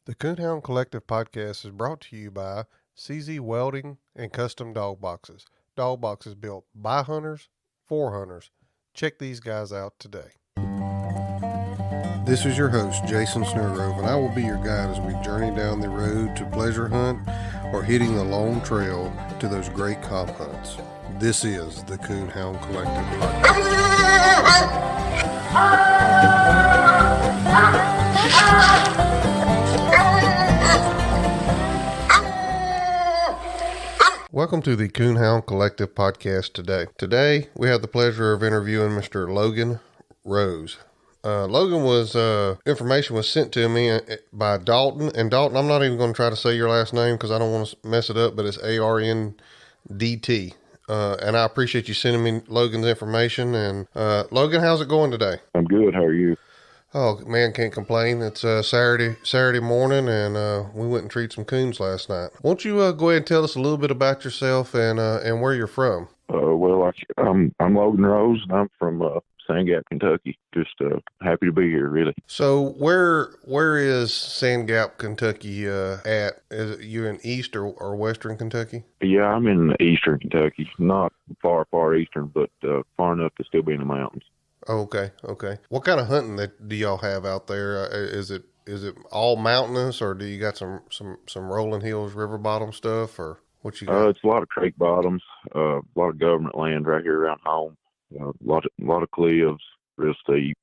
The Coonhound Collective podcast is brought to you by CZ Welding and Custom Dog Boxes. Dog boxes built by hunters for hunters. Check these guys out today. This is your host, Jason Snellgrove, and I will be your guide as we journey down the road to pleasure hunt or hitting the long trail to those great comp hunts. This is the Coonhound Collective podcast. Welcome to the Coonhound Collective podcast today. Today, we have the pleasure of interviewing Mr. Logan Rose. Logan information was sent to me by Dalton. And Dalton, I'm not even going to try to say your last name because I don't want to mess it up, but it's ARNDT. And I appreciate you sending me Logan's information. And Logan, how's it going today? I'm good. How are you? Oh, man, can't complain. It's Saturday morning, and we went and treated some coons last night. Won't you go ahead and tell us a little bit about yourself and where you're from? I'm Logan Rose, and I'm from Sand Gap, Kentucky. Just happy to be here, really. So where is Sand Gap, Kentucky at? Is it you in East or Western Kentucky? Yeah, I'm in eastern Kentucky. Not far eastern, but far enough to still be in the mountains. Oh, okay. What kind of hunting do y'all have out there? Is it all mountainous, or do you got some rolling hills, river bottom stuff, or what you got? It's a lot of creek bottoms, a lot of government land right here around home. A lot of cliffs, real steep.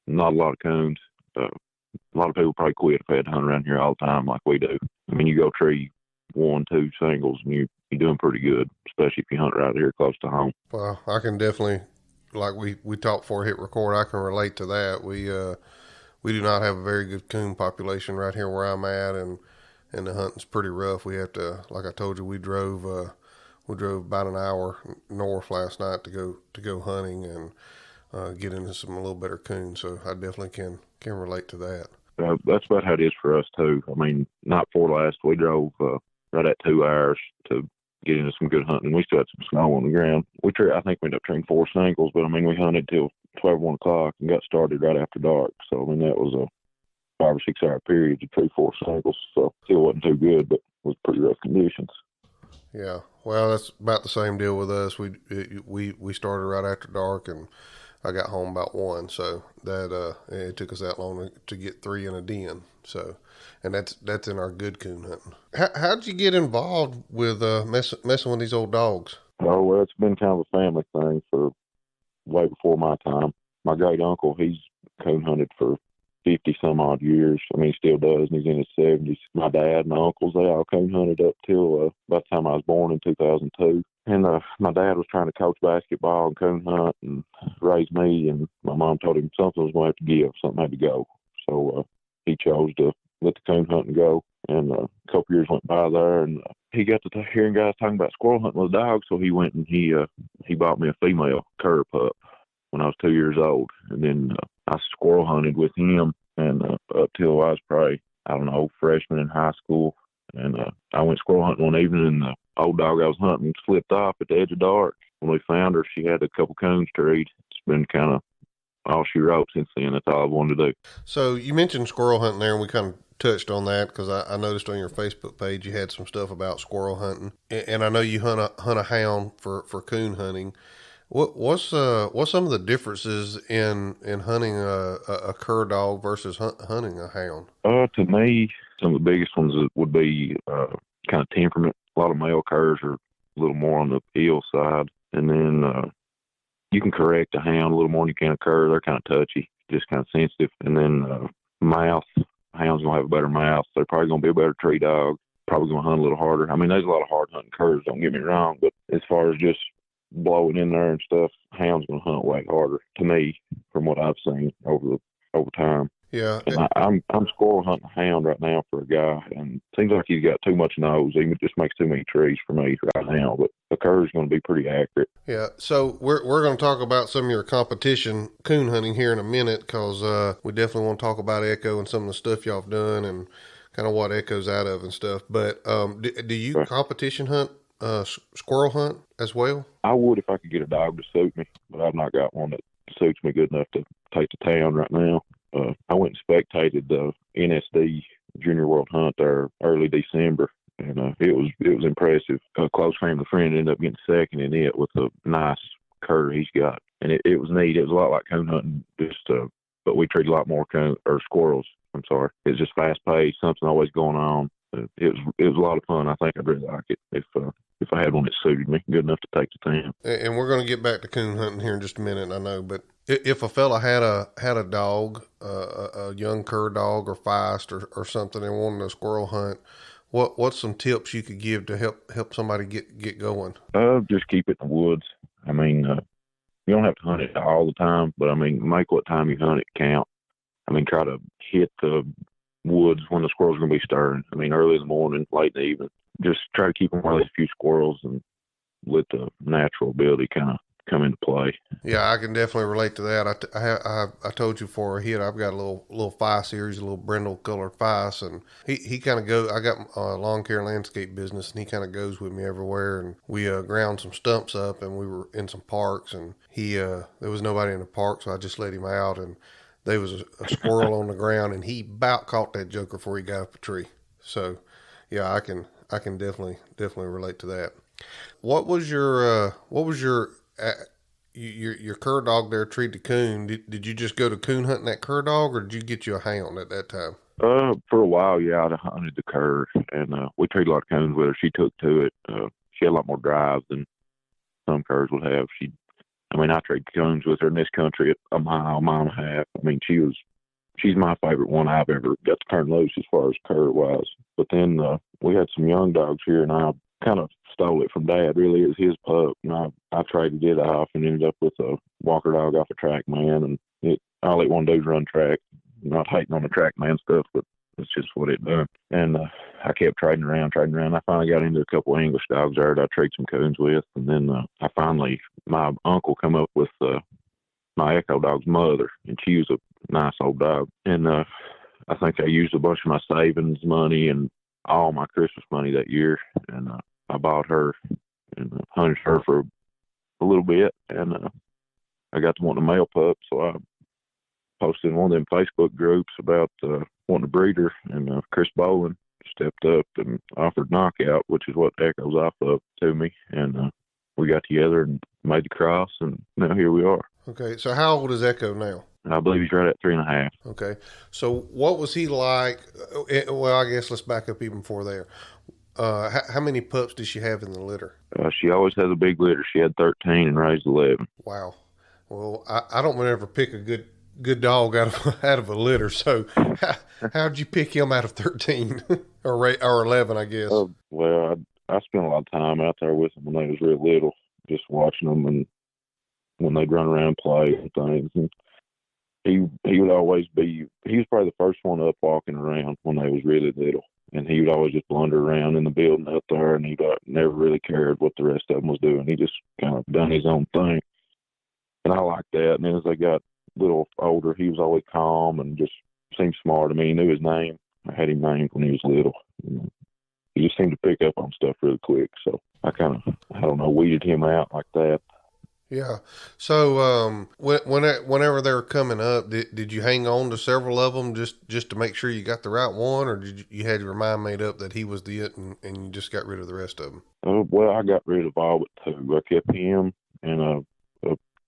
Not a lot of coons. A lot of people probably quit if they had to hunt around here all the time like we do. I mean, you go tree 1, 2 singles, and you're doing pretty good, especially if you hunt right here close to home. Well, I can definitely. Like we talked before I hit record, I can relate to that. We do not have a very good coon population right here where I'm at, and the hunting's pretty rough. We have to, like I told you, we drove about an hour north last night to go hunting and get into some a little better coon. So I definitely can relate to that. That's about how it is for us too. I mean, not for last, we drove right at 2 hours to get into some good hunting. We still had some snow on the ground. I think we ended up treating 4 singles, but I mean, we hunted till 12, 1 o'clock and got started right after dark. So, I mean, that was a 5 or 6 hour period to treat 4 singles. So, still wasn't too good, but it was pretty rough conditions. Yeah. Well, that's about the same deal with us. We started right after dark, and I got home about 1. So that it took us that long to get 3 in a den. So, and that's in our good coon hunting. How'd you get involved with messing with these old dogs? Oh, well, it's been kind of a family thing for way before my time. My great uncle, he's coon hunted for 50 some odd years. I mean, he still does, and he's in his 70s. My dad and my uncles, they all coon hunted up till about the time I was born in 2002. And my dad was trying to coach basketball and coon hunt and raise me, and my mom told him something was going to have to give, something had to go. So he chose to let the coon hunting go. And a couple years went by there, and he got to hearing guys talking about squirrel hunting with dogs, so he went and he bought me a female cur pup when I was 2 years old. And then I squirrel hunted with him, and up till I was probably, I don't know, freshman in high school. And I went squirrel hunting one evening, and the old dog I was hunting slipped off at the edge of dark. When we found her, she had a couple coons to eat. It's been kind of all she wrote since then. That's all I wanted to do. So you mentioned squirrel hunting there, and we kind of touched on that because I noticed on your Facebook page you had some stuff about squirrel hunting, and I know you hunt a hound for coon hunting. What's some of the differences in hunting a cur dog versus hunting a hound? To me, some of the biggest ones would be kind of temperament. A lot of male curs are a little more on the ill side, and then you can correct a hound a little more than you can a cur. They're kind of touchy, just kind of sensitive. And then mouth, hound's gonna have a better mouth. They're probably gonna be a better tree dog. Probably gonna hunt a little harder. I mean, there's a lot of hard hunting curs. Don't get me wrong, but as far as just blowing in there and stuff, hound's gonna hunt way harder to me from what I've seen over time. Yeah, and I'm squirrel hunting a hound right now for a guy, and it seems like he's got too much nose. He just makes too many trees for me right now. But the cur's going to be pretty accurate. Yeah, so we're going to talk about some of your competition coon hunting here in a minute because we definitely want to talk about Echo and some of the stuff y'all have done and kind of what Echo's out of and stuff. But do you competition hunt, squirrel hunt as well? I would if I could get a dog to suit me, but I've not got one that suits me good enough to take to town right now. I went and spectated the NSD Junior World Hunt there early December, and it was impressive. A close family friend ended up getting second in it with a nice cur he's got, and it was neat. It was a lot like coon hunting, but we treated a lot more squirrels. I'm sorry. It was just fast paced, something always going on. It was a lot of fun. I think I'd really like it if I had one that suited me good enough to take to town. And we're going to get back to coon hunting here in just a minute, I know, but if a fella had a dog, a young cur dog or feist or something, and wanted a squirrel hunt, what's some tips you could give to help somebody get going? Just keep it in the woods. I mean, you don't have to hunt it all the time, but I mean, make what time you hunt it count. I mean, try to hit the woods when the squirrels are going to be stirring. I mean, early in the morning, late in the evening. Just try to keep them where there's a few squirrels and let the natural ability kind of come into play. Yeah, I can definitely relate to that. I told you for a hit, I've got a little Feist series, a little brindle colored Feist, and he kind of goes. I got a lawn care landscape business, and he kind of goes with me everywhere. And we ground some stumps up, and we were in some parks, and there was nobody in the park, so I just let him out, and there was a squirrel on the ground, and he about caught that joker before he got up a tree. So, yeah, I can definitely relate to that. What was your cur dog there treat the coon? Did you just go to coon hunting that cur dog, or did you get you a hound at that time? For a while, yeah, I'd hunted the cur, and we treated a lot of coons with her. She took to it. She had a lot more drive than some curs would have. I trade coons with her in this country at a mile and a half. I mean, she's my favorite one I've ever got to turn loose as far as cur wise. But then we had some young dogs here, and I kind of stole it from Dad. Really, it was his pup, and I traded it off and ended up with a walker dog off a track man. And all it want to do is run track. Not hating on the track man stuff, but it's just what it done. And I kept trading around. I finally got into a couple of English dogs there that I traded some coons with. And then my uncle come up with my Echo dog's mother, and she was a nice old dog. And I think I used a bunch of my savings money and all my Christmas money that year. And I bought her and hunted her for a little bit. And I got to want a male pup, so I posted in one of them Facebook groups about wanting a breeder, and Chris Boland stepped up and offered knockout, which is what Echo's off of, to me, and we got together and made the cross, and now here we are. Okay, so how old is Echo now? I believe he's right at 3.5. Okay, so what was he like? Well, I guess let's back up even before there. How many pups did she have in the litter? She always has a big litter. She had 13 and raised 11. Wow. Well, I don't ever pick a good dog out of a litter. So how'd you pick him out of 13 or 11, I guess? Well, I spent a lot of time out there with them when they was real little, just watching them and when they'd run around and play and things. And he would always be, he was probably the first one up walking around when they was really little. And he would always just blunder around in the building up there, and he never really cared what the rest of them was doing. He just kind of done his own thing. And I liked that. And then as they got a little older, he was always calm and just seemed smart. I mean, he knew his name. I had him named when he was little. He just seemed to pick up on stuff really quick. So I kind of, weeded him out like that. Yeah. So whenever they were coming up, did you hang on to several of them just to make sure you got the right one, or did you had your mind made up that he was it and you just got rid of the rest of them? Well, I got rid of all but two. I kept him and a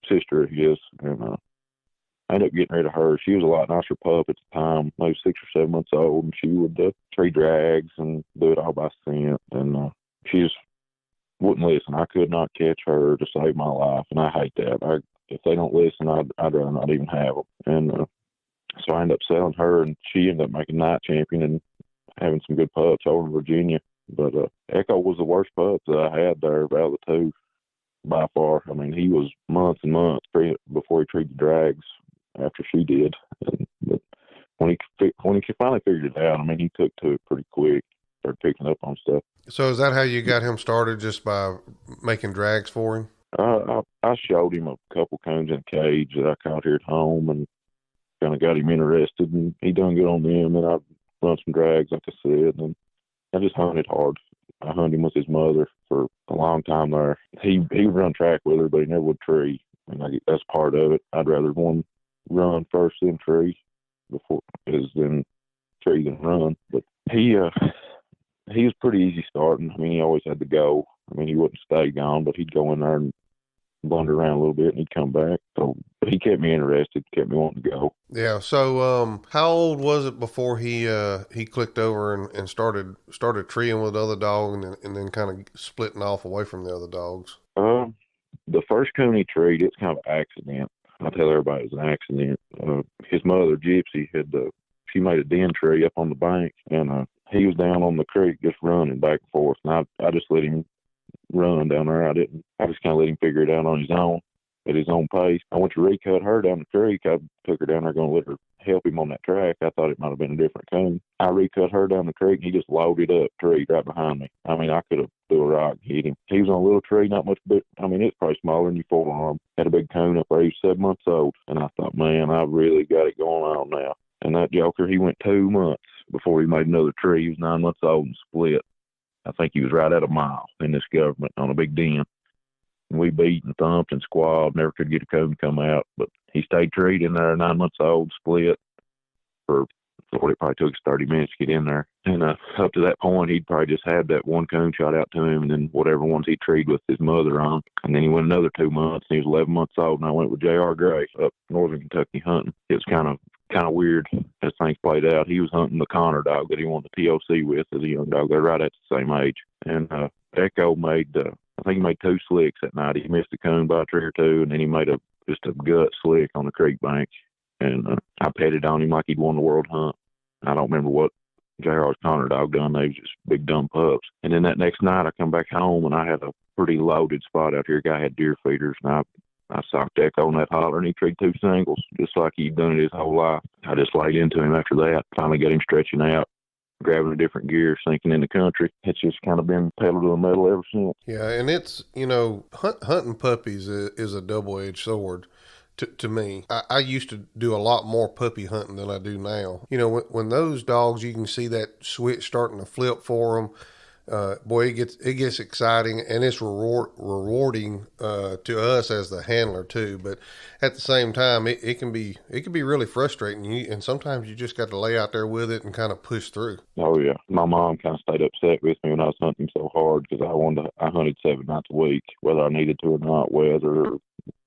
sister of his, and I ended up getting rid of her. She was a lot nicer pup at the time, maybe 6 or 7 months old, and she would tree drags and do it all by scent, and she just wouldn't listen. I could not catch her to save my life, and I hate that. If they don't listen, I'd rather not even have them. And so I ended up selling her, and she ended up making night champion and having some good pups over in Virginia. But Echo was the worst pup that I had there out of the two by far. I mean, he was months and months before he treated drags after she did. But when he finally figured it out, I mean, he took to it pretty quick, started picking up on stuff. So is that how you got him started, just by making drags for him? I showed him a couple coons in a cage that I caught here at home and kind of got him interested, and he done good on them. And I run some drags, like I said, and I just hunted hard. I hunted him with his mother for a long time there. He would run track with her, but he never would tree, and that's part of it. I'd rather one run first than tree. before is in trees and run. But he was pretty easy starting. I mean, he always had to go. I mean, he wouldn't stay gone, but he'd go in there and blunder around a little bit and he'd come back. So he kept me interested, kept me wanting to go. Yeah. So, how old was it before he clicked over and started treeing with the other dog and then kind of splitting off away from the other dogs? The first coon he treed, it's kind of an accident. I tell everybody it was an accident. His mother, Gypsy, she made a den tree up on the bank, and he was down on the creek just running back and forth. And I just let him run down there. I just kind of let him figure it out on his own, at his own pace. I went to recut her down the creek. I took her down there going to let her help him on that track. I thought it might have been a different coon. I recut her down the creek, and he just loaded up tree right behind me. I mean, I could have threw a rock and hit him. He was on a little tree, not much big. I mean, it's probably smaller than your forearm. Had a big coon up there. He was 7 months old. And I thought, man, I've really got it going on now. And that joker, he went 2 months before he made another tree. He was 9 months old and split. I think he was right at a mile in this government on a big den. And we beat and thumped and squalled, never could get a coon to come out. But he stayed treed in there, 9 months old, split for what it probably took us 30 minutes to get in there. And up to that point, he'd probably just had that one coon shot out to him and then whatever ones he treed with his mother on. And then he went another 2 months, and he was 11 months old, and I went with J.R. Gray up northern Kentucky hunting. It was kind of weird as things played out. He was hunting the Connor dog that he wanted the TOC with as a young dog. They're right at the same age. And Echo made, I think he made 2 slicks that night. He missed a coon by a tree or two, and then he made just a gut slick on the creek bank. And I petted on him like he'd won the world hunt. I don't remember what J.R.'s Connor dog done. They was just big dumb pups. And then that next night I come back home, and I had a pretty loaded spot out here. Guy had deer feeders, and I socked Echo on that holler, and he treed 2 singles, just like he'd done it his whole life. I just laid into him after that, finally got him stretching out, grabbing a different gear, sinking in the country. It's just kind of been pedal to the metal ever since. Yeah, and it's, hunting puppies is a double-edged sword. To me, I used to do a lot more puppy hunting than I do now. When those dogs, you can see that switch starting to flip for them. Boy, it gets exciting, and it's rewarding to us as the handler too. But at the same time, it can be really frustrating. And sometimes you just got to lay out there with it and kind of push through. Oh yeah, my mom kind of stayed upset with me when I was hunting so hard because I hunted 7 nights a week, whether I needed to or not, weather or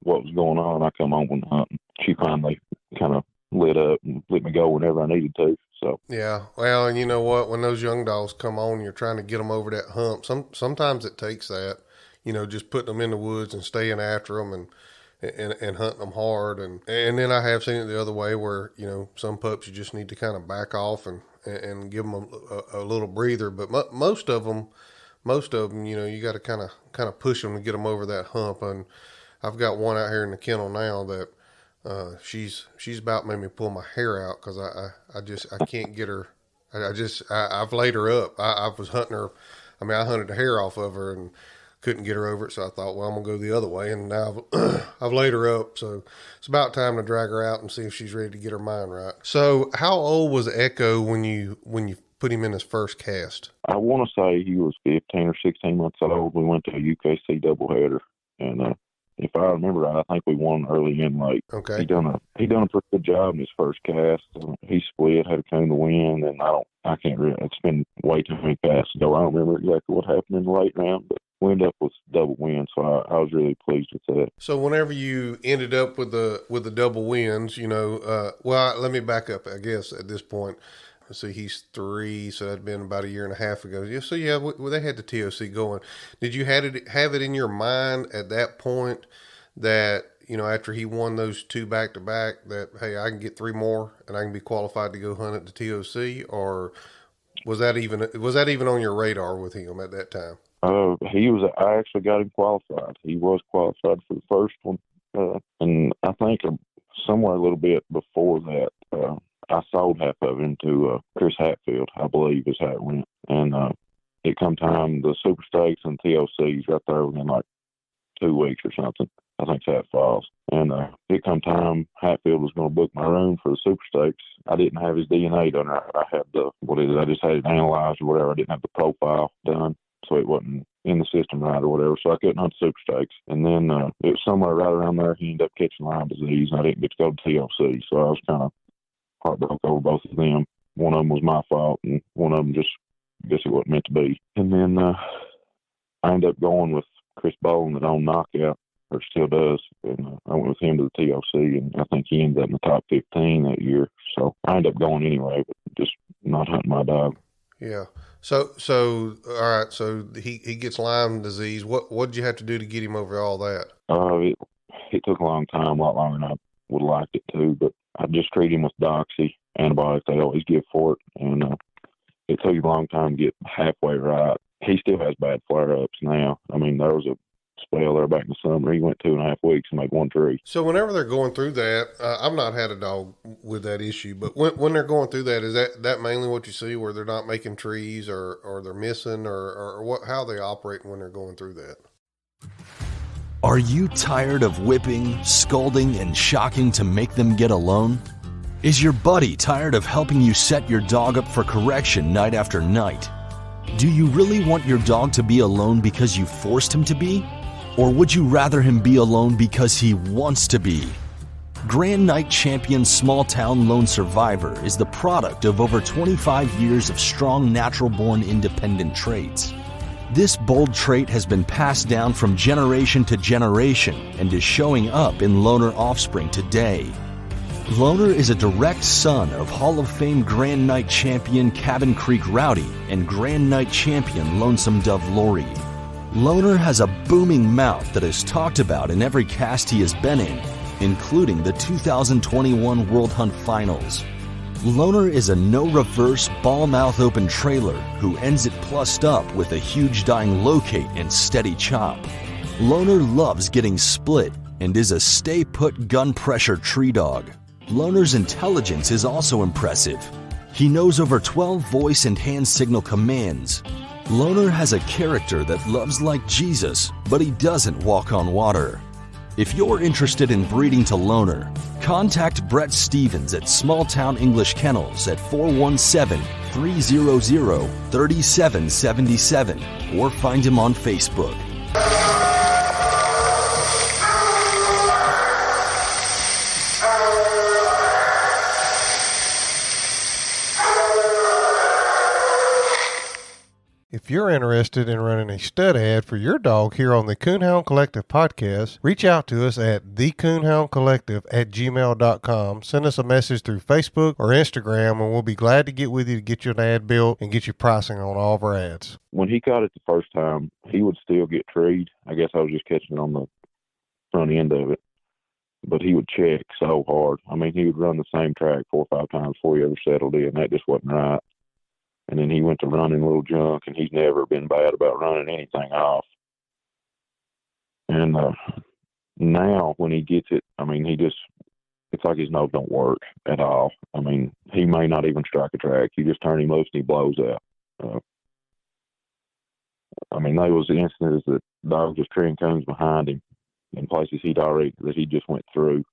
what was going on. I come home when hunting. She finally kind of lit up and let me go whenever I needed to. So yeah, well, and you know what? When those young dogs come on, you're trying to get them over that hump. Sometimes it takes that, just putting them in the woods and staying after them and hunting them hard. And then I have seen it the other way where some pups you just need to kind of back off and give them a little breather. But most of them, you got to kind of push them to get them over that hump. And I've got one out here in the kennel now that she's about made me pull my hair out because I can't get her. I've laid her up. I was hunting her. I mean, I hunted the hair off of her and couldn't get her over it. So I thought, well, I'm gonna go the other way. And now I've laid her up. So it's about time to drag her out and see if she's ready to get her mind right. So how old was Echo when you put him in his first cast? I want to say he was 15 or 16 months old. We went to a UKC doubleheader, and if I remember right, I think we won early and late. Okay. He done a pretty good job in his first cast. He split, had a coon to win, and I can't really. It's been way too many casts ago. I don't remember exactly what happened in the late round, but we ended up with double wins, so I was really pleased with that. So whenever you ended up with the double wins, well, let me back up. I guess at this point. So he's 3, so that'd been about a year and a half ago. Yeah, so yeah, well, they had the TOC going. Did you have it in your mind at that point that, after he won those 2 back-to-back, that, hey, I can get 3 more and I can be qualified to go hunt at the TOC? Or was that even on your radar with him at that time? I actually got him qualified. He was qualified for the first one. And I think somewhere a little bit before that, I sold half of him to Chris Hatfield, I believe is how it went. And it come time, the Super Stakes and TOCs right there within like 2 weeks or something. I think that's how it falls. And it come time, Hatfield was going to book my room for the Super Stakes. I didn't have his DNA done right. I had I just had it analyzed or whatever. I didn't have the profile done, so it wasn't in the system right or whatever. So I couldn't hunt the Super Stakes. And then it was somewhere right around there. He ended up catching Lyme disease, and I didn't get to go to TOC. So I was kind of heart broke over both of them. One of them was my fault, and one of them just, I guess it wasn't meant to be. And then I ended up going with Chris Bowen that owned Knockout, or still does, and I went with him to the TOC, and I think he ended up in the top 15 that year. So I ended up going anyway, but just not hunting my dog. Yeah. So all right. So he gets Lyme disease. What did you have to do to get him over all that? It took a long time, a lot longer than I would have liked it to, but I just treated him with Doxy, antibiotics they always give for it, and it took a long time to get halfway right. He still has bad flare-ups now. I mean, there was a spell there back in the summer. He went 2.5 weeks and made 1 tree. So whenever they're going through that, I've not had a dog with that issue, but when they're going through that, is that mainly what you see, where they're not making trees or they're missing, or what? How they operate when they're going through that? Are you tired of whipping, scolding, and shocking to make them get alone? Is your buddy tired of helping you set your dog up for correction night after night? Do you really want your dog to be alone because you forced him to be? Or would you rather him be alone because he wants to be? Grand Night Champion Small Town Lone Survivor is the product of over 25 years of strong natural-born independent traits. This bold trait has been passed down from generation to generation and is showing up in Loner offspring today. Loner is a direct son of Hall of Fame Grand Night Champion Cabin Creek Rowdy and Grand Night Champion Lonesome Dove Lori. Loner has a booming mouth that is talked about in every cast he has been in, including the 2021 World Hunt Finals. Loner is a no-reverse, ball-mouth open trailer who ends it plussed up with a huge dying locate and steady chop. Loner loves getting split and is a stay-put gun-pressure tree dog. Loner's intelligence is also impressive. He knows over 12 voice and hand signal commands. Loner has a character that loves like Jesus, but he doesn't walk on water. If you're interested in breeding to Loner, contact Brett Stevens at Small Town English Kennels at 417-300-3777 or find him on Facebook. If you're interested in running a stud ad for your dog here on the Coonhound Collective podcast, reach out to us at thecoonhoundcollective@gmail.com. Send us a message through Facebook or Instagram, and we'll be glad to get with you to get you an ad built and get you pricing on all of our ads. When he caught it the first time, he would still get treed. I guess I was just catching it on the front end of it. But he would check so hard. I mean, he would run the same track 4 or 5 times before he ever settled in. That just wasn't right. And then he went to running little junk, and he's never been bad about running anything off. And now when he gets it, I mean, it's like his nose don't work at all. I mean, he may not even strike a track. You just turn him loose and he blows out. I mean, there was the instances that dogs was treeing cones behind him in places that he just went through.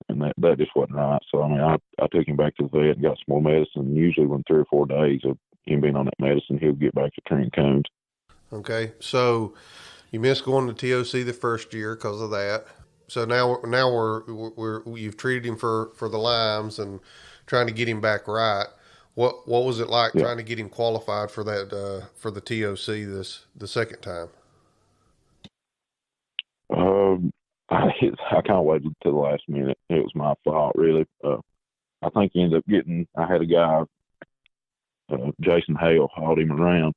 And that just wasn't right. So, I mean, I took him back to the vet and got some more medicine. Usually within 3 or 4 days of him being on that medicine, he'll get back to treeing cones. Okay. So you missed going to TOC the first year because of that. So now you've treated him for the limes and trying to get him back right. What was it like trying to get him qualified for that, for the TOC the second time? I can't wait till the last minute. It was my fault, really. I think he ended up I had a guy, Jason Hale, hauled him around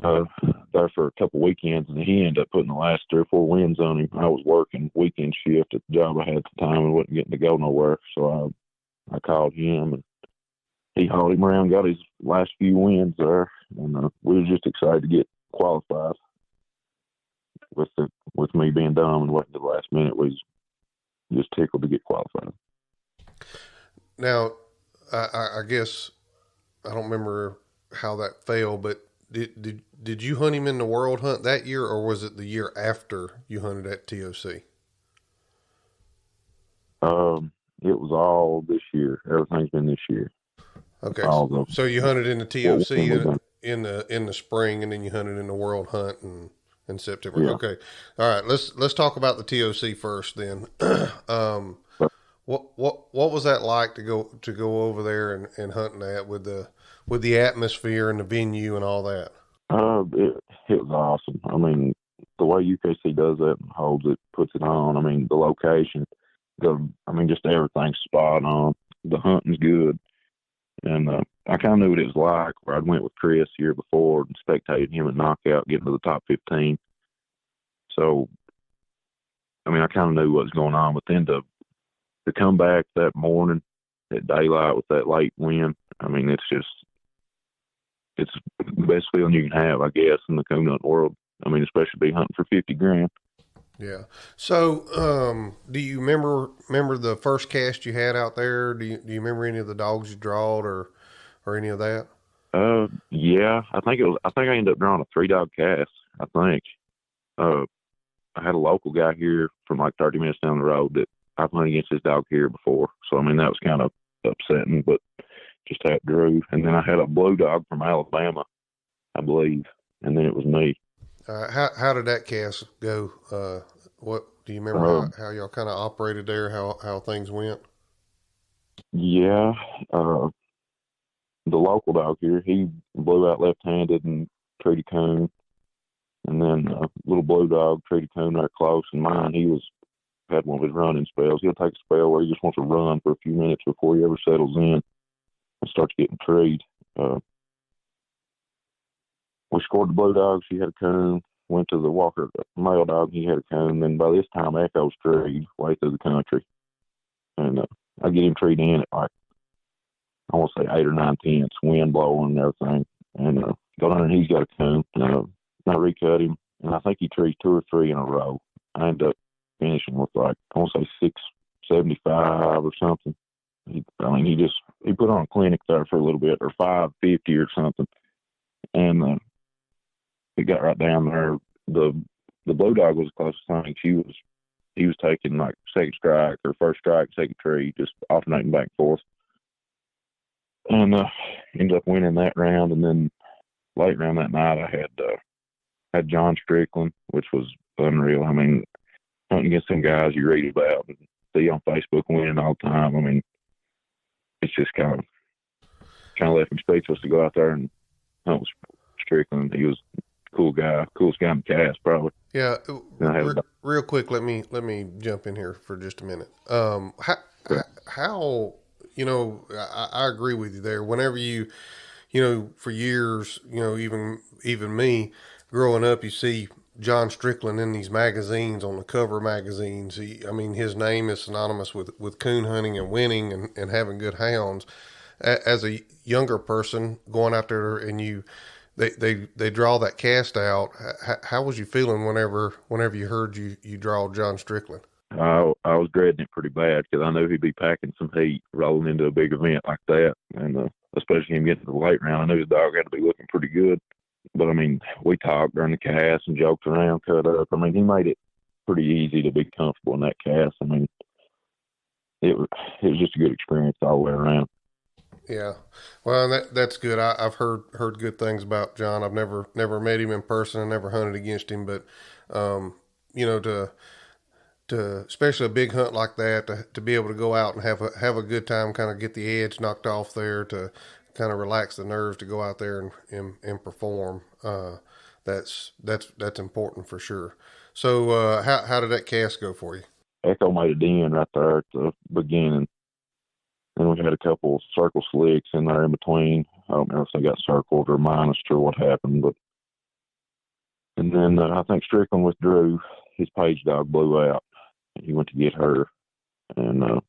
there for a couple weekends, and he ended up putting the last 3 or 4 wins on him. I was working weekend shift at the job I had at the time and wasn't getting to go nowhere, so I called him, and he hauled him around, got his last few wins there, and we were just excited to get qualified. With me being dumb and waiting to the last minute, we just tickled to get qualified. Now, I guess I don't remember how that fell, but did you hunt him in the World Hunt that year, or was it the year after you hunted at TOC? It was all this year. Everything's been this year. Okay, so you hunted in the TOC in the spring, and then you hunted in the World Hunt in September. Yeah. Okay. All right. Let's talk about the TOC first then. What was that like to go over there and hunting that with the atmosphere and the venue and all that? It was awesome. I mean, the way UKC does it and holds it, puts it on. I mean, the location, just everything's spot on. The hunting's good, and I kind of knew what it was like. Where I'd went with Chris the year before and spectated him at Knockout, getting to the top 15. So, I mean, I kind of knew what was going on. But then to come back that morning at daylight with that late wind, I mean, it's the best feeling you can have, I guess, in the coon hunt world. I mean, especially be hunting for 50 grand. Yeah. So, do you remember the first cast you had out there? Do you remember any of the dogs you drawed or any of that? Yeah, I think I ended up drawing a 3-dog cast. I think. I had a local guy here from like 30 minutes down the road that I've hunted against his dog here before. So I mean, that was kind of upsetting, but just how it drew. And then I had a blue dog from Alabama, I believe, and then it was me. How did that cast go? What do you remember how y'all kind of operated there? How things went? Yeah, the local dog here, he blew out left-handed and treated coon, and then a little blue dog treated coon there close. And mine, had one of his running spells. He'll take a spell where he just wants to run for a few minutes before he ever settles in and starts getting treed. We scored the blue dog. She had a coon. Went to the Walker male dog. He had a coon. Then by this time, Echo's treed way through the country. And I get him treed in at like, I want to say 8 or 9 tenths, wind blowing and everything. And go down and he's got a coon. I recut him. And I think he treed 2 or 3 in a row. I ended up finishing with like, I want to say 675 or something. He put on a clinic there for a little bit, or 550 or something. And it got right down there. The blue dog was the closest thing. He was taking like second strike or first strike, second tree, just alternating back and forth. And ended up winning that round. And then late round that night, I had John Strickland, which was unreal. I mean, hunting against some guys you read about and see on Facebook winning all the time. I mean, it's just kind of left me speechless to go out there and hunt with Strickland. He was a cool guy, coolest guy in the cast, probably. Yeah. Real quick, let me jump in here for just a minute. How I agree with you there. Whenever for years, even me growing up, you see John Strickland in these magazines, on the cover magazines. His name is synonymous with coon hunting and winning and having good hounds. As a younger person going out there and they draw that cast out, how was you feeling whenever you heard you draw John Strickland? I was dreading it pretty bad because I knew he'd be packing some heat rolling into a big event like that. And especially him getting to the late round, I knew his dog had to be looking pretty good. But, I mean, we talked during the cast and joked around, cut up. I mean, he made it pretty easy to be comfortable in that cast. I mean, it was just a good experience all the way around. Yeah. Well, that's good. I've heard good things about John. I've never met him in person. I never hunted against him, but, to especially a big hunt like that, to be able to go out and have a good time, kind of get the edge knocked off there, to kind of relax the nerves, to go out there and perform. That's important for sure. So how did that cast go for you? Echo made a den right there at the beginning. Then we had a couple circle slicks in there in between. I don't know if they got circled or minused or what happened, and then I think Strickland withdrew. His page dog blew out. He went to get her, and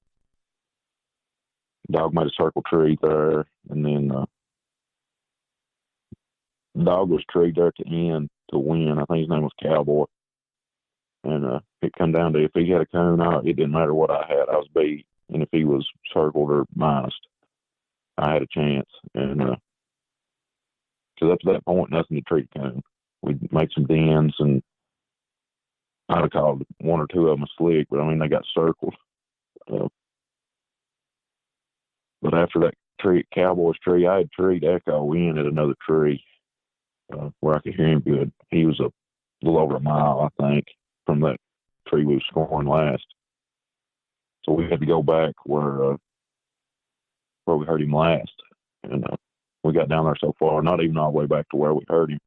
dog made a circle tree there, and then the dog was treed there at the end to win. I think his name was Cowboy, and it come down to if he had a cone out, it didn't matter what I had, I was beat. And if he was circled or minused, I had a chance. And because up to that point, nothing to treat a cone. We'd make some dens, and I'd have called 1 or 2 of them a slick, but I mean, they got circled. But after that tree, Cowboy's tree, I had treed Echo in at another tree where I could hear him good. He was a little over a mile, I think, from that tree we were scoring last. So we had to go back where we heard him last. And we got down there so far, not even all the way back to where we heard him.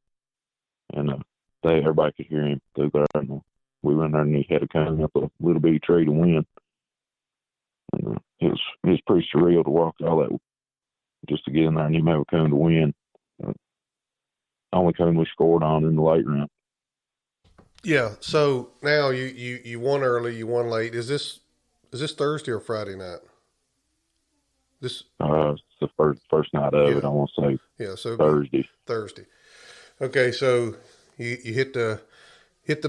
And everybody could hear him through there. And we went there and he had a coon up a little bitty tree to win. And it was pretty surreal to walk all that just to get in there and him have a coon to win. Only coon we scored on in the late round. Yeah. So now you won early, you won late. Is this Thursday or Friday night? It's the first night of it, I want to say. Yeah, so Thursday. Okay, so you hit the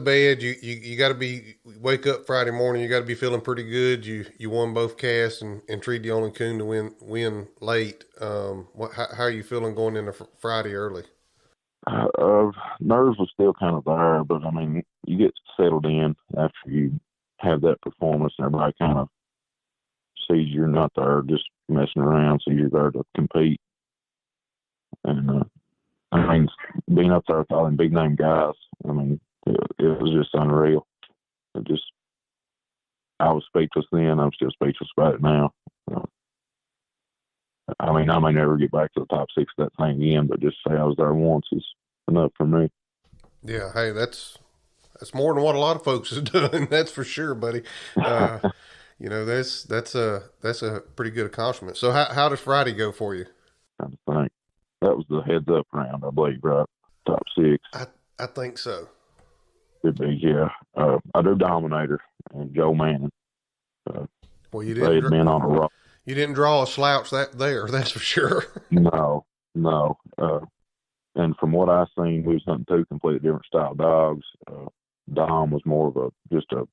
bed. You got to wake up Friday morning. You got to be feeling pretty good. You won both casts and treed the only coon to win late. How are you feeling going into Friday early? Nerves was still kind of there, but I mean, you get settled in after you have that performance, and everybody kind of sees you're not there just messing around, so you're there to compete. And I mean, being up there with all them big name guys, I mean, it was just unreal. I was speechless then. I'm still speechless about it now. I mean, I may never get back to the top 6 of that thing again, but just say I was there once is enough for me. Yeah, hey, that's more than what a lot of folks is doing. That's for sure, buddy. You know, that's a pretty good accomplishment. So how does Friday go for you? I think that was the heads up round, I believe, right? Top 6. I think so. Could be, yeah. I do Dominator and Joe Manning. Well, you they had been on a rock. You didn't draw a slouch that's for sure. No. And from what I seen, we was hunting 2 completely different style dogs. Dom was more of just a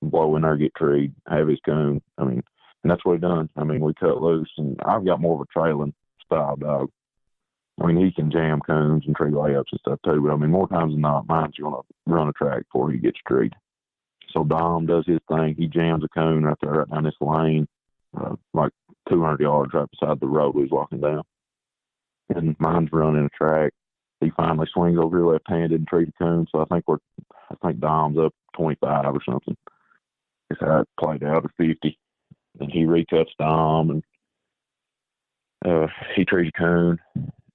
blow in there, get treed, have his coon. I mean, and that's what he done. I mean, we cut loose, and I've got more of a trailing style dog. I mean, he can jam coons and tree layups and stuff too, but I mean, more times than not, mine's going to run a track before he gets treed. So Dom does his thing. He jams a coon right there, right down this lane, like 200 yards right beside the road we was walking down. And mine's running a track. He finally swings over here left-handed and treats a coon. So I think Dom's up 25 or something. It's how it played out at 50. And he recuts Dom, and he treats a coon.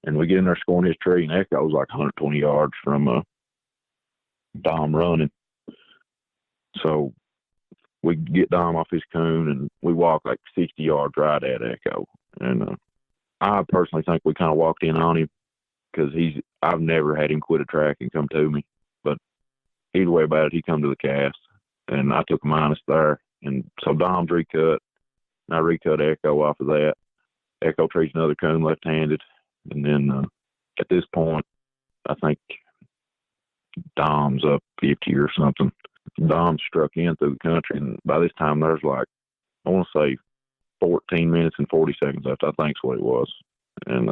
And we get in there scoring his tree, and Echo was like 120 yards from Dom running. So we get Dom off his coon, and we walk like 60 yards right at Echo. And I personally think we kind of walked in on him because I've never had him quit a track and come to me. But either way about it, he come to the cast, and I took a minus there. And so Dom's recut, and I recut Echo off of that. Echo treats another coon left-handed. And then at this point, I think Dom's up 50 or something. Dom struck in through the country, and by this time there's like, I want to say 14 minutes and 40 seconds left, I think's what it was. And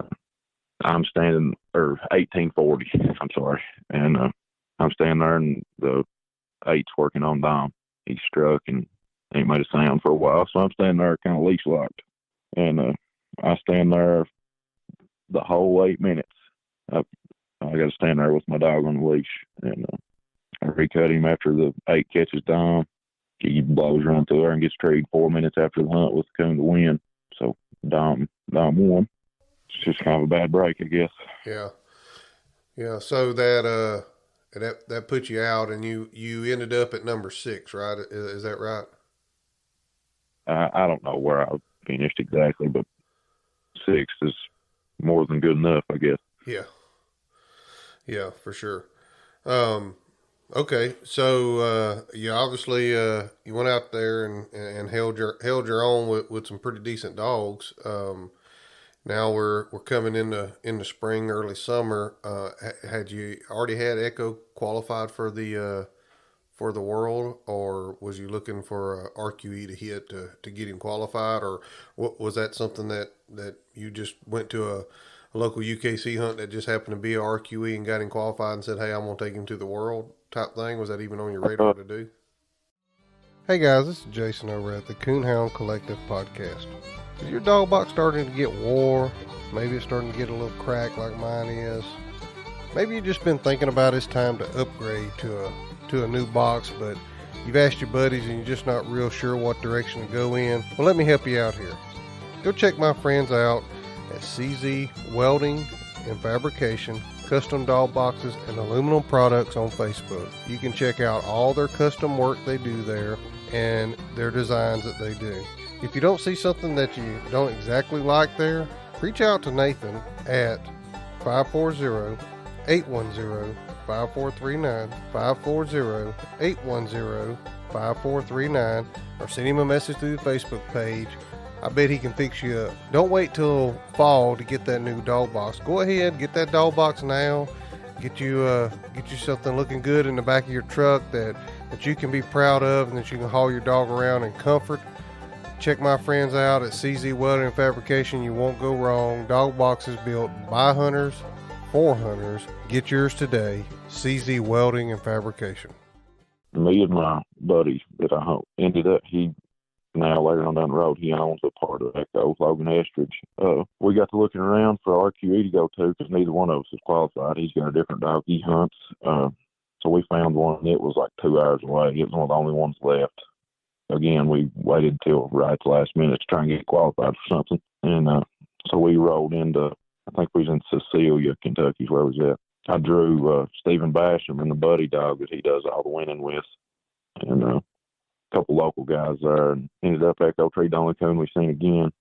I'm standing, or 18:40, I'm sorry. And I'm standing there, and the 8's working on Dom. He struck and ain't made a sound for a while, so I'm standing there kind of leash locked. And I stand there the whole 8 minutes. I got to stand there with my dog on the leash, and I recut him after the 8 catches Dom. He blows run through there and gets treed 4 minutes after the hunt with the coon to win. So Dom won. It's just kind of a bad break, I guess. Yeah. So that put you out, and you ended up at number 6, right? Is that right? I don't know where I finished exactly, but 6 is more than good enough, I guess. Yeah, for sure. Okay, so you obviously you went out there and held your own with some pretty decent dogs. Now we're coming into spring, early summer. Had you already had Echo qualified for the world, or was you looking for a RQE to hit to get him qualified, or what was that something that you just went to a local UKC hunt that just happened to be a RQE and got him qualified and said, hey, I'm going to take him to the world type thing? Was that even on your radar to do? Hey guys, this is Jason over at the Coonhound Collective podcast. Is your dog box starting to get wore? Maybe it's starting to get a little cracked like mine is. Maybe you've just been thinking about it's time to upgrade to a new box, but You've asked your buddies and you're just not real sure what direction to go in? Well, let me help you out here. Go check my friends out at CZ Welding and Fabrication, Custom Dog Boxes and Aluminum Products on Facebook. You can check out all their custom work they do there and their designs that they do. If you don't see something that you don't exactly like there, reach out to Nathan at 540-810-5439, 540-810-5439, or send him a message through the Facebook page. I bet he can fix you up. Don't wait till fall to get that new dog box. Go ahead, get that dog box now. Get you something looking good in the back of your truck that you can be proud of and that you can haul your dog around in comfort. Check my friends out at CZ Welding and Fabrication. You won't go wrong. Dog boxes built by hunters for hunters. Get yours today. CZ Welding and Fabrication. Me and my buddy that I ended up, he now later on down the road, he owns a part of Echo, Logan Estridge. We got to looking around for RQE to go to because neither one of us is qualified. He's got a different dog he hunts. So we found one that was like 2 hours away. It was one of the only ones left. Again, we waited till right at the last minute to try and get qualified for something. And so we rolled into, I think we was in Cecilia, Kentucky, where we was at. I drew Stephen Basham and the buddy dog that he does all the winning with. And a couple local guys there. And ended up Echo Tree, the only coon we seen again.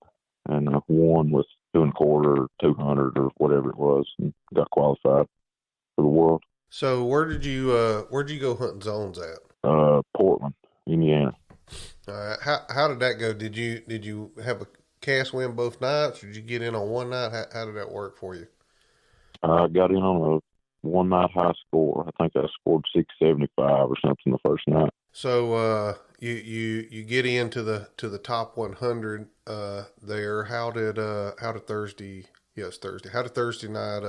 And won with 2 1/4 or 200 or whatever it was, and got qualified for the world. So where'd you go hunting zones at? Portland, Indiana. All right. How did that go? Did you have a cast win both nights? Did you get in on one night? How did that work for you? I got in on a one night high score. I think I scored 675 or something the first night. So you get into the top 100 there. How did Thursday? Yes, Thursday. How did Thursday night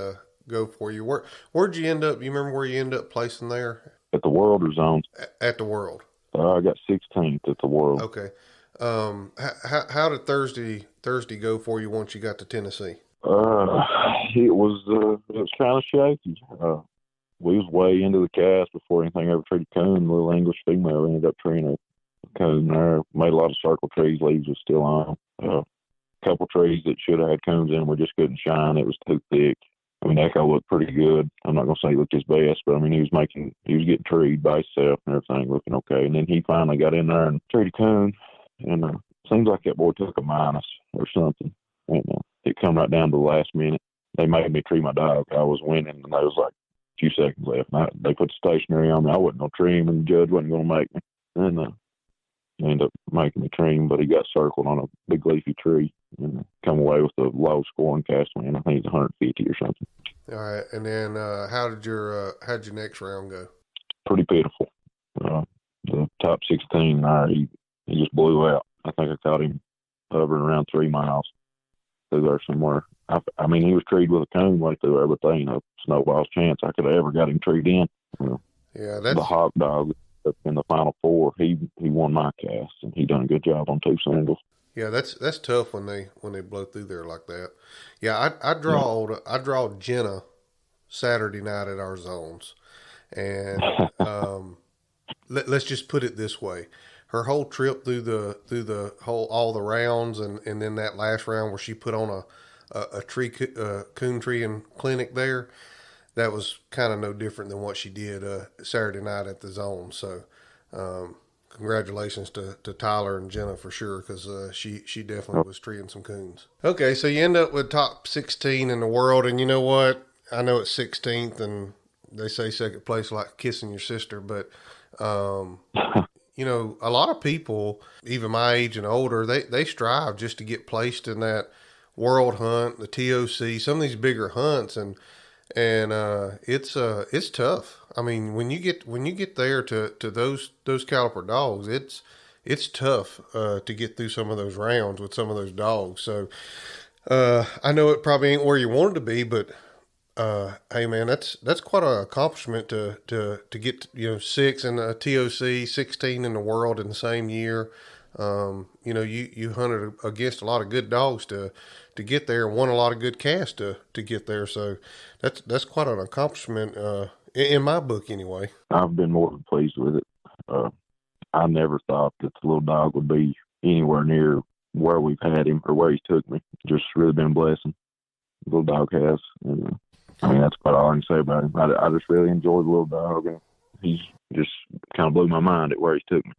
go for you? Where'd you end up? You remember where you ended up placing there? At the World or Zones? At the World. I got 16th at the World. Okay. How did Thursday go for you once you got to Tennessee? It was kind of shaky. We was way into the cast before anything ever treated coon. The little English female ended up treating a coon there. Made a lot of circle trees. Leaves was still on. A couple trees that should have had coons in, we just couldn't shine. It was too thick. I mean, Echo looked pretty good. I'm not going to say he looked his best, but I mean, he was getting treed by himself and everything, looking okay. And then he finally got in there and treated coon. And seems like that boy took a minus or something. And it come right down to the last minute. They made me tree my dog. I was winning, and there was like a few seconds left. And they put the stationary on me. I wasn't going to tree him, and the judge wasn't going to make me. And they ended up making me tree him, but he got circled on a big leafy tree and come away with a low scoring cast win. I think it's 150 or something. All right, and then how'd your next round go? Pretty pitiful. The top 16 there, he just blew out. I think I caught him hovering around 3 miles through there somewhere. I mean, he was treed with a coon right through there, but there ain't no snowball's chance I could have ever got him treed in. Yeah, that's the hawk dog in the final 4. He won my cast, and he done a good job on 2 singles. Yeah, that's tough when they blow through there like that. Yeah, I draw Jenna Saturday night at our zones, and let's just put it this way: her whole trip through the whole all the rounds, and then that last round where she put on a coon tree and clinic there, that was kind of no different than what she did Saturday night at the zone. So. Congratulations to Tyler and Jenna for sure, because she definitely was treeing some coons. Okay, so you end up with top 16 in the world, and you know what? I know it's 16th, and they say second place like kissing your sister, but you know, a lot of people, even my age and older, they strive just to get placed in that world hunt, the TOC, some of these bigger hunts, and it's tough. I mean, when you get there to those caliper dogs, it's tough to get through some of those rounds with some of those dogs. So I know it probably ain't where you wanted to be, but hey man, that's quite an accomplishment to get 6 in the TOC, 16 in the world in the same year. You hunted against a lot of good dogs to get there, and won a lot of good casts to get there. So that's quite an accomplishment in my book anyway. I've been more than pleased with it. I never thought that the little dog would be anywhere near where we've had him or where he's took me. Just really been a blessing. The little dog has. And, I mean, that's about all I can say about him. I just really enjoy the little dog, and he's just kind of blew my mind at where he's took me.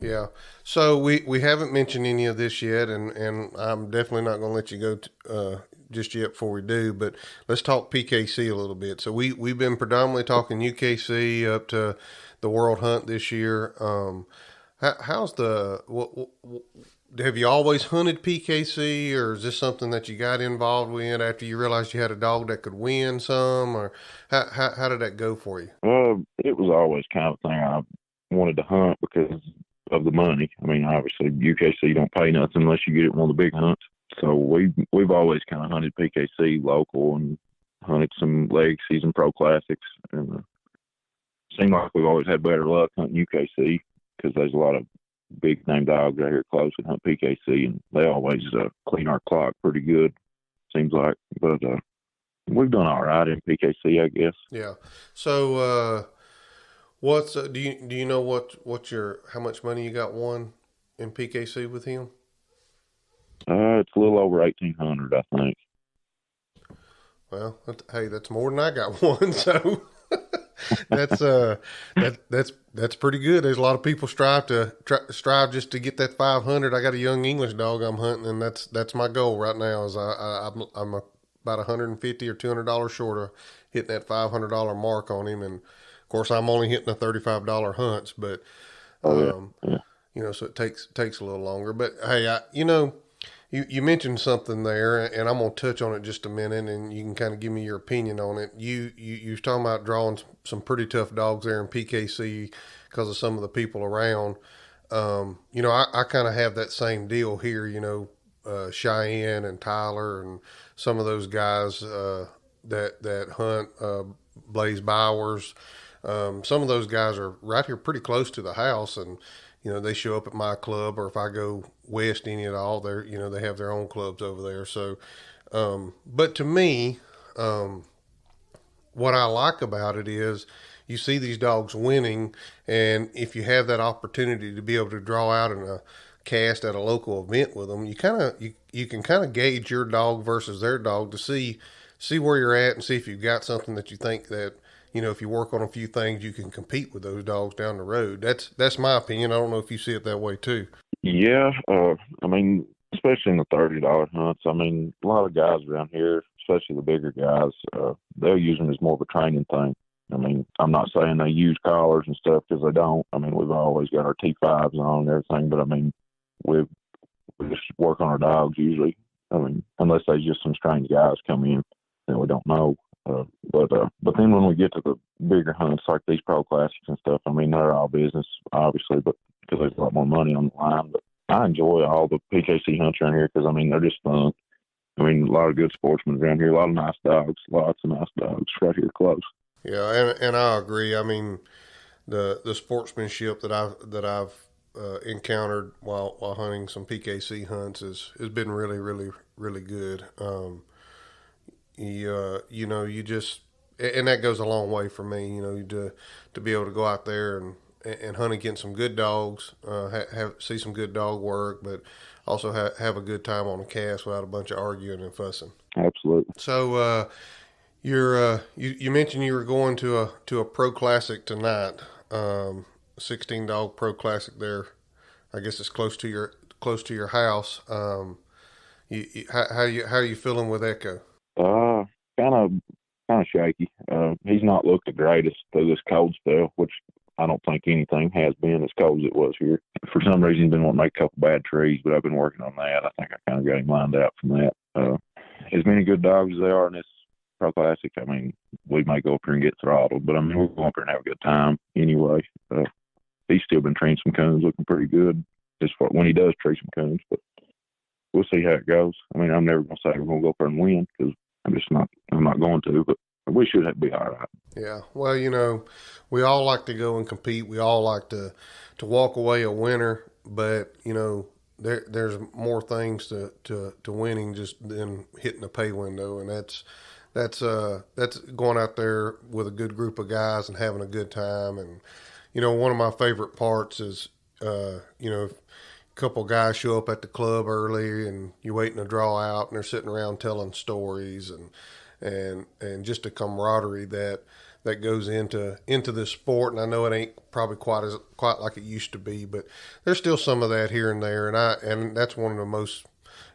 Yeah. So we haven't mentioned any of this yet, and I'm definitely not going to let you go just yet before we do, but let's talk PKC a little bit. So we've been predominantly talking UKC up to the World Hunt this year. How's have you always hunted PKC, or is this something that you got involved with after you realized you had a dog that could win some, or how did that go for you? It was always kind of a thing I wanted to hunt because of the money. I mean, obviously UKC don't pay nothing unless you get it one of the big hunts. So we've always kind of hunted PKC local and hunted some leg season pro classics, and seemed like we've always had better luck hunting UKC because there's a lot of big name dogs out here close that hunt PKC, and they always clean our clock pretty good, seems like. But we've done all right in PKC, I guess. Yeah. So what's do you know what your how much money you got won in PKC with him? It's a little over 1,800, I think. Well, hey, that's more than I got one, so that's pretty good. There's a lot of people strive just to get that 500. I got a young English dog I'm hunting, and that's my goal right now. Is I'm about $150 or $200 short of hitting that $500 mark on him, and of course I'm only hitting the $35 hunts, but you know, so it takes a little longer. But hey, You mentioned something there, and I'm going to touch on it just a minute, and you can kind of give me your opinion on it. You was talking about drawing some pretty tough dogs there in PKC because of some of the people around. You know, I kind of have that same deal here, you know, Cheyenne and Tyler and some of those guys that hunt, Blaze Bowers. Some of those guys are right here pretty close to the house, and you know, they show up at my club, or if I go west any at all, they have their own clubs over there. So, but to me, what I like about it is you see these dogs winning, and if you have that opportunity to be able to draw out in a cast at a local event with them, you can kind of gauge your dog versus their dog to see where you're at and see if you've got something that you think that, you know, if you work on a few things, you can compete with those dogs down the road. That's my opinion. I don't know if you see it that way too. Yeah, I mean, especially in the $30 hunts. I mean, a lot of guys around here, especially the bigger guys, they'll use them as more of a training thing. I mean, I'm not saying they use collars and stuff because they don't. I mean, we've always got our T5s on and everything, but I mean, we just work on our dogs usually. I mean, unless there's just some strange guys come in that we don't know. But then when we get to the bigger hunts like these pro classics and stuff, I mean, they're all business, obviously, but because there's a lot more money on the line. But I enjoy all the PKC hunts around here because, I mean, they're just fun. I mean, a lot of good sportsmen around here, a lot of nice dogs, lots of nice dogs right here close. Yeah, and I agree. I mean, the sportsmanship that I've encountered while hunting some PKC hunts has been really, really, really good. You know, you just, and that goes a long way for me, you know, to be able to go out there and hunt against some good dogs, see some good dog work, but also have a good time on the cast without a bunch of arguing and fussing. Absolutely. So, you mentioned you were going to a pro classic tonight, 16 dog pro classic there. I guess it's close to your house. How are you feeling with Echo? Kind of shaky. He's not looked the greatest through this cold spell, which I don't think anything has been as cold as it was here. For some reason, he's been wanting to make a couple bad trees, but I've been working on that. I think I kind of got him lined out from that. As many good dogs as they are in this pro classic, I mean, we might go up here and get throttled, but I mean, we'll go up here and have a good time anyway. He's still been treating some coons, looking pretty good as far when he does treat some coons, but we'll see how it goes. I mean, I'm never going to say we're going to go up there and win because I'm not going to, but we should be all right. Yeah. Well, you know, we all like to go and compete. We all like to walk away a winner, but you know, there's more things to winning just than hitting a pay window. And that's going out there with a good group of guys and having a good time. And, you know, one of my favorite parts is if a couple guys show up at the club early and you're waiting to draw out and they're sitting around telling stories and just the camaraderie that goes into this sport. And I know it ain't probably quite like it used to be, but there's still some of that here and there. And that's one of the most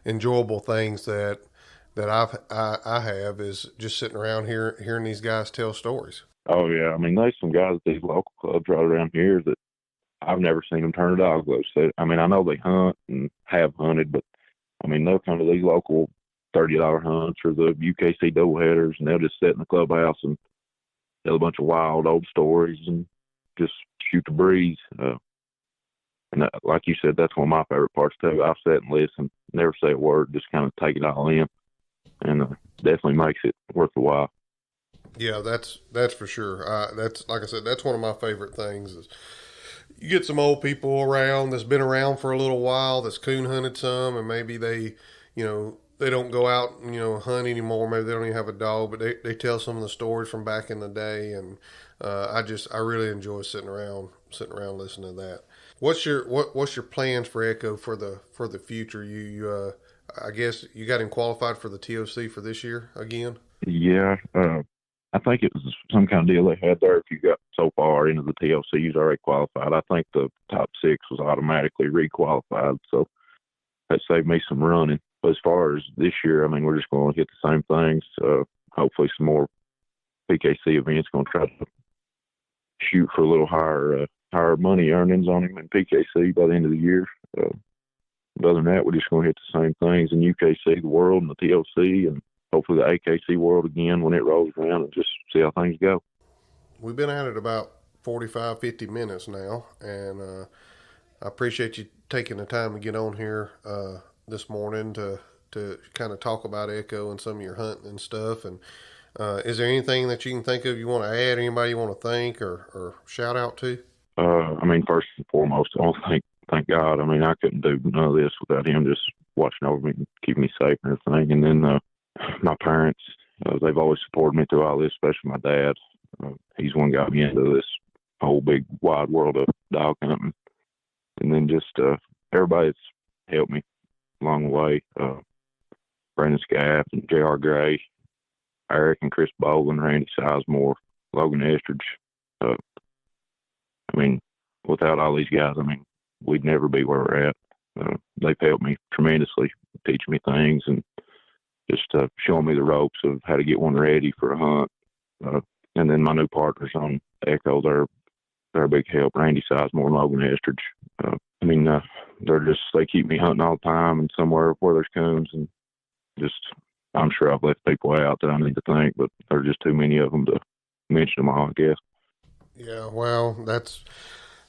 enjoyable things that I have is just sitting around here hearing these guys tell stories. Oh yeah, I mean, there's some guys at these local clubs right around here that I've never seen them turn a dog loose. I mean, I know they hunt and have hunted, but I mean, they'll come to these local $30 hunts or the UKC doubleheaders, and they'll just sit in the clubhouse and tell a bunch of wild old stories and just shoot the breeze. And that, like you said, that's one of my favorite parts too. I've sat and listened, never say a word, just kind of take it all in, and definitely makes it worth the while. Yeah, that's for sure. That's, like I said, that's one of my favorite things is you get some old people around that's been around for a little while, that's coon hunted some, and maybe they don't go out and, hunt anymore. Maybe they don't even have a dog, but they tell some of the stories from back in the day. And I really enjoy sitting around listening to that. What's your plans for Echo for the future? You I guess you got him qualified for the TOC for this year again? Yeah. I think it was some kind of deal they had there. If you got so far into the TOC, you're already qualified. I think the top 6 was automatically requalified. So that saved me some running. But as far as this year, I mean, we're just going to hit the same things. Hopefully some more PKC events. Going to try to shoot for a little higher money earnings on him in PKC by the end of the year. But other than that, we're just going to hit the same things in UKC, the World, and the TOC, and hopefully the AKC World again when it rolls around, and just see how things go. We've been at it about 45, 50 minutes now, and I appreciate you taking the time to get on here this morning to kind of talk about Echo and some of your hunting and stuff. And is there anything that you can think of you want to add, anybody you want to thank or shout out to? I mean, first and foremost, I want to thank God. I mean, I couldn't do none of this without him just watching over me and keeping me safe and everything. And then my parents, they've always supported me through all this, especially my dad. He's one got me into this whole big wide world of dog hunting. And then just everybody that's helped me along the way. Brandon Scaff and J.R. Gray, Eric and Chris Boland, Randy Sizemore, Logan Estridge. I mean, without all these guys, I mean, we'd never be where we're at. They've helped me tremendously, teaching me things and just showing me the ropes of how to get one ready for a hunt. And then my new partners on Echo, they're a big help. Randy Sizemore and Logan Estridge. I mean, they keep me hunting all the time and somewhere where there's coons, and just, I'm sure I've left people out that I need to thank, but there's just too many of them to mention them all, I guess. Yeah, well, that's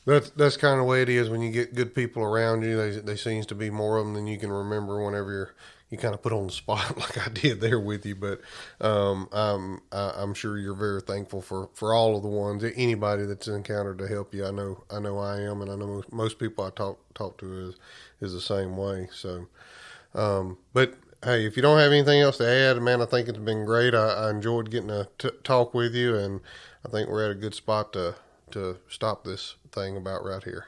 kind of the way it is when you get good people around you. There seems to be more of them than you can remember whenever you kind of put on the spot like I did there with you. But I'm sure you're very thankful for all of the ones, anybody that's encountered to help you. I know I am, and I know most people I talk to is the same way. So, but hey, if you don't have anything else to add, man, I think it's been great. I enjoyed getting to talk with you, and I think we're at a good spot to stop this thing about right here.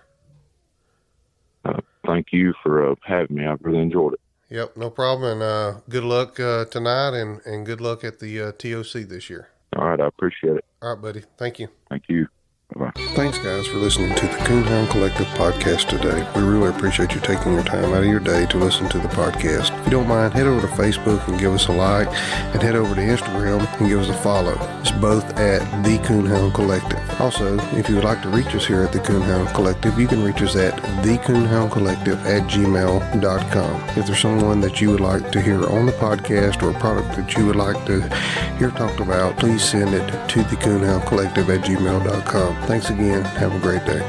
Thank you for having me. I've really enjoyed it. Yep, no problem. And good luck tonight, and good luck at the TOC this year. All right, I appreciate it. All right, buddy. Thank you. Thank you. Bye-bye. Thanks, guys, for listening to the Coonhound Collective podcast today. We really appreciate you taking your time out of your day to listen to the podcast. If you don't mind, head over to Facebook and give us a like, and head over to Instagram and give us a follow. It's both at the Coonhound Collective. Also, if you would like to reach us here at the Coonhound Collective, you can reach us at thecoonhoundcollective@gmail.com. If there's someone that you would like to hear on the podcast or a product that you would like to hear talked about, please send it to thecoonhoundcollective@gmail.com. Thanks again. Have a great day.